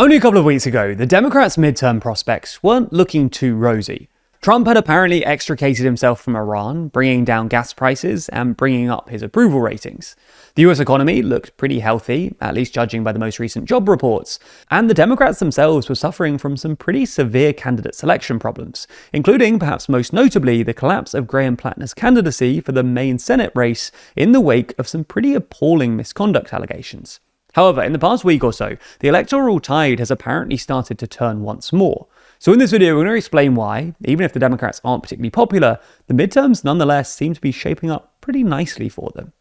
Only a couple of weeks ago, the Democrats' midterm prospects weren't looking too rosy. Trump had apparently extricated himself from Iran, bringing down gas prices and bringing up his approval ratings. The US economy looked pretty healthy, at least judging by the most recent job reports, and the Democrats themselves were suffering from some pretty severe candidate selection problems, including, perhaps most notably, the collapse of Graham Plattner's candidacy for the main Senate race in the wake of some pretty appalling misconduct allegations. However, in the past week or so, the electoral tide has apparently started to turn once more. So in this video, we're going to explain why, even if the Democrats aren't particularly popular, the midterms nonetheless seem to be shaping up pretty nicely for them.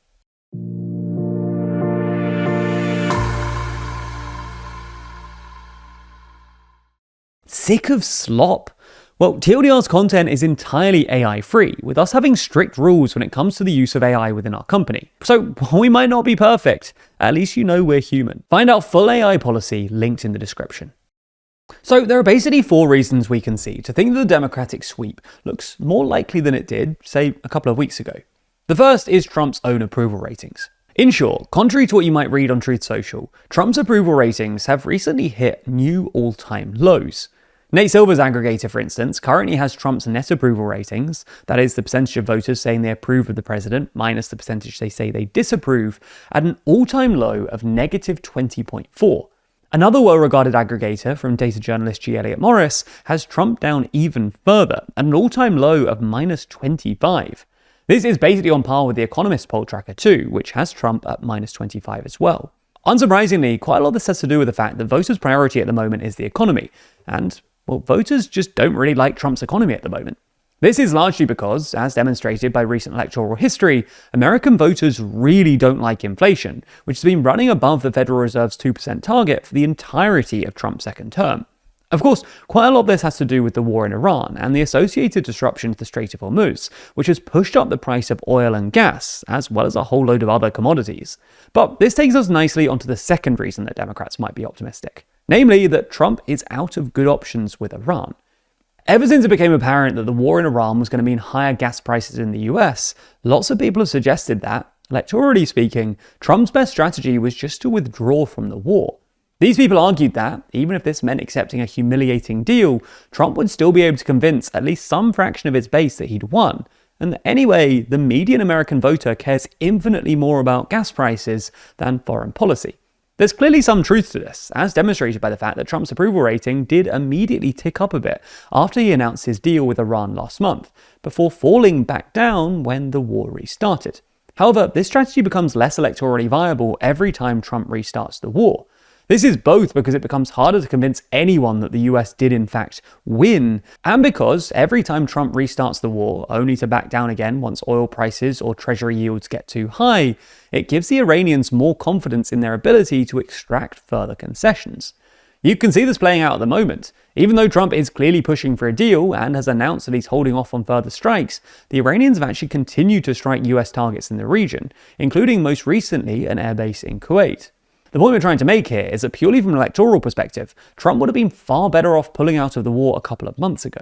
Sick of slop? Well, TLDR's content is entirely AI-free, with us having strict rules when it comes to the use of AI within our company. So, while we might not be perfect, at least you know we're human. Find out full AI policy linked in the description. So, there are basically 4 reasons we can see to think that the Democratic sweep looks more likely than it did, say, a couple of weeks ago. The first is Trump's own approval ratings. In short, contrary to what you might read on Truth Social, Trump's approval ratings have recently hit new all-time lows. Nate Silver's aggregator, for instance, currently has Trump's net approval ratings, that is the percentage of voters saying they approve of the president minus the percentage they say they disapprove, at an all-time low of negative 20.4. Another well-regarded aggregator from data journalist G. Elliott Morris has Trump down even further, at an all-time low of minus 25. This is basically on par with the Economist poll tracker too, which has Trump at minus 25 as well. Unsurprisingly, quite a lot of this has to do with the fact that voters' priority at the moment is the economy, and well, voters just don't really like Trump's economy at the moment. This is largely because, as demonstrated by recent electoral history, American voters really don't like inflation, which has been running above the Federal Reserve's 2% target for the entirety of Trump's second term. Of course, quite a lot of this has to do with the war in Iran and the associated disruption to the Strait of Hormuz, which has pushed up the price of oil and gas, as well as a whole load of other commodities. But this takes us nicely onto the second reason that Democrats might be optimistic. Namely, that Trump is out of good options with Iran. Ever since it became apparent that the war in Iran was going to mean higher gas prices in the US, lots of people have suggested that, electorally speaking, Trump's best strategy was just to withdraw from the war. These people argued that, even if this meant accepting a humiliating deal, Trump would still be able to convince at least some fraction of his base that he'd won, and that anyway, the median American voter cares infinitely more about gas prices than foreign policy. There's clearly some truth to this, as demonstrated by the fact that Trump's approval rating did immediately tick up a bit after he announced his deal with Iran last month, before falling back down when the war restarted. However, this strategy becomes less electorally viable every time Trump restarts the war. This is both because it becomes harder to convince anyone that the US did in fact win, and because every time Trump restarts the war, only to back down again once oil prices or treasury yields get too high, it gives the Iranians more confidence in their ability to extract further concessions. You can see this playing out at the moment. Even though Trump is clearly pushing for a deal and has announced that he's holding off on further strikes, the Iranians have actually continued to strike US targets in the region, including most recently an airbase in Kuwait. The point we're trying to make here is that purely from an electoral perspective, Trump would have been far better off pulling out of the war a couple of months ago.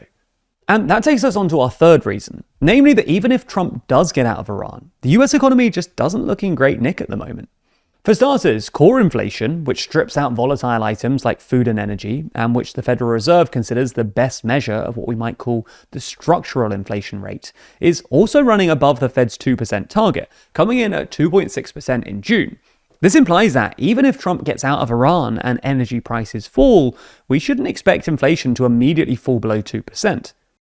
And that takes us on to our third reason, namely that even if Trump does get out of Iran, the US economy just doesn't look in great nick at the moment. For starters, core inflation, which strips out volatile items like food and energy, and which the Federal Reserve considers the best measure of what we might call the structural inflation rate, is also running above the Fed's 2% target, coming in at 2.6% in June. This implies that even if Trump gets out of Iran and energy prices fall, we shouldn't expect inflation to immediately fall below 2%.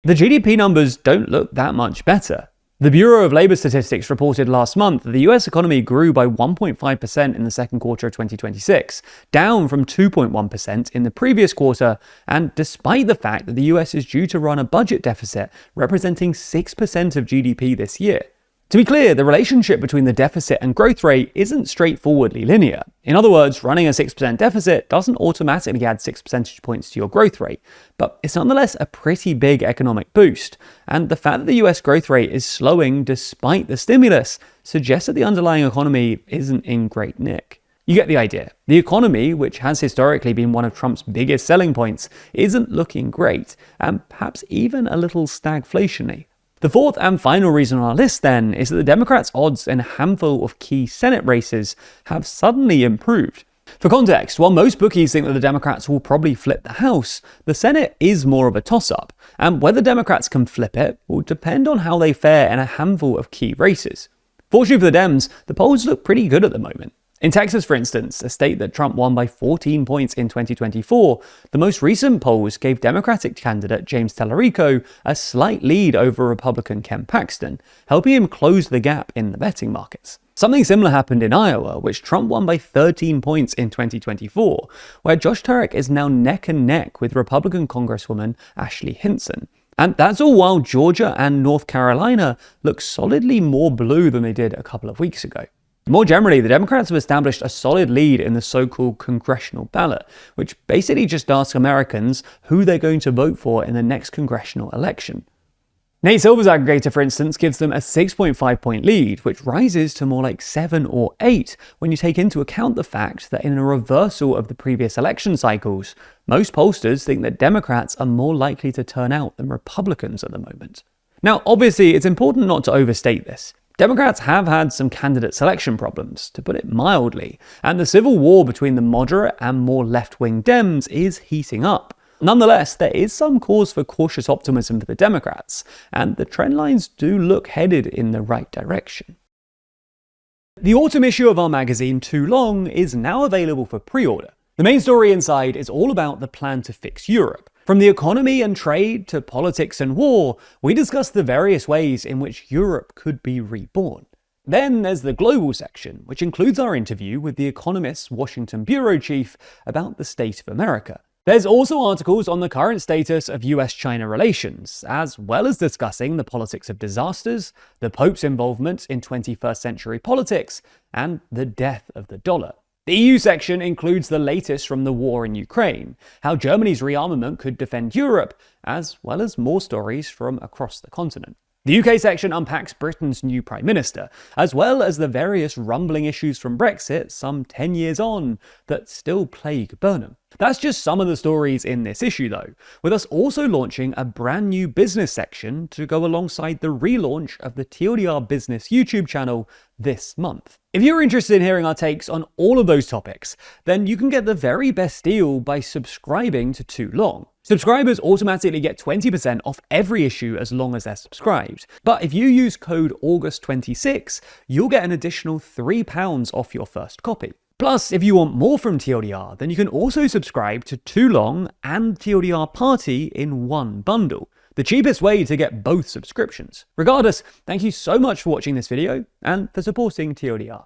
The GDP numbers don't look that much better. The Bureau of Labor Statistics reported last month that the US economy grew by 1.5% in the second quarter of 2026, down from 2.1% in the previous quarter, and despite the fact that the US is due to run a budget deficit representing 6% of GDP this year. To be clear, the relationship between the deficit and growth rate isn't straightforwardly linear. In other words, running a 6% deficit doesn't automatically add 6 percentage points to your growth rate, but it's nonetheless a pretty big economic boost, and the fact that the US growth rate is slowing despite the stimulus suggests that the underlying economy isn't in great nick. You get the idea. The economy, which has historically been one of Trump's biggest selling points, isn't looking great, and perhaps even a little stagflationary. The fourth and final reason on our list, then, is that the Democrats' odds in a handful of key Senate races have suddenly improved. For context, while most bookies think that the Democrats will probably flip the House, the Senate is more of a toss-up, and whether Democrats can flip it will depend on how they fare in a handful of key races. Fortunately for the Dems, the polls look pretty good at the moment. In Texas, for instance, a state that Trump won by 14 points in 2024, the most recent polls gave Democratic candidate James Tallarico a slight lead over Republican Ken Paxton, helping him close the gap in the betting markets. Something similar happened in Iowa, which Trump won by 13 points in 2024, where Josh Turek is now neck and neck with Republican Congresswoman Ashley Hinson. And that's all while Georgia and North Carolina look solidly more blue than they did a couple of weeks ago. More generally, the Democrats have established a solid lead in the so-called congressional ballot, which basically just asks Americans who they're going to vote for in the next congressional election. Nate Silver's aggregator, for instance, gives them a 6.5-point lead, which rises to more like 7 or 8 when you take into account the fact that in a reversal of the previous election cycles, most pollsters think that Democrats are more likely to turn out than Republicans at the moment. Now, obviously, it's important not to overstate this. Democrats have had some candidate selection problems, to put it mildly, and the civil war between the moderate and more left-wing Dems is heating up. Nonetheless, there is some cause for cautious optimism for the Democrats, and the trend lines do look headed in the right direction. The autumn issue of our magazine, Too Long, is now available for pre-order. The main story inside is all about the plan to fix Europe. From the economy and trade to politics and war, we discuss the various ways in which Europe could be reborn. Then there's the global section, which includes our interview with The Economist's Washington bureau chief about the state of America. There's also articles on the current status of US-China relations, as well as discussing the politics of disasters, the Pope's involvement in 21st century politics, and the death of the dollar. The EU section includes the latest from the war in Ukraine, how Germany's rearmament could defend Europe, as well as more stories from across the continent. The UK section unpacks Britain's new Prime Minister, as well as the various rumbling issues from Brexit some 10 years on that still plague Burnham. That's just some of the stories in this issue though, with us also launching a brand new business section to go alongside the relaunch of the TLDR Business YouTube channel this month. If you're interested in hearing our takes on all of those topics, then you can get the very best deal by subscribing to Too Long. Subscribers automatically get 20% off every issue as long as they're subscribed. But if you use code AUGUST26, you'll get an additional £3 off your first copy. Plus, if you want more from TLDR, then you can also subscribe to Too Long and TLDR Party in one bundle. The cheapest way to get both subscriptions. Regardless, thank you so much for watching this video and for supporting TLDR.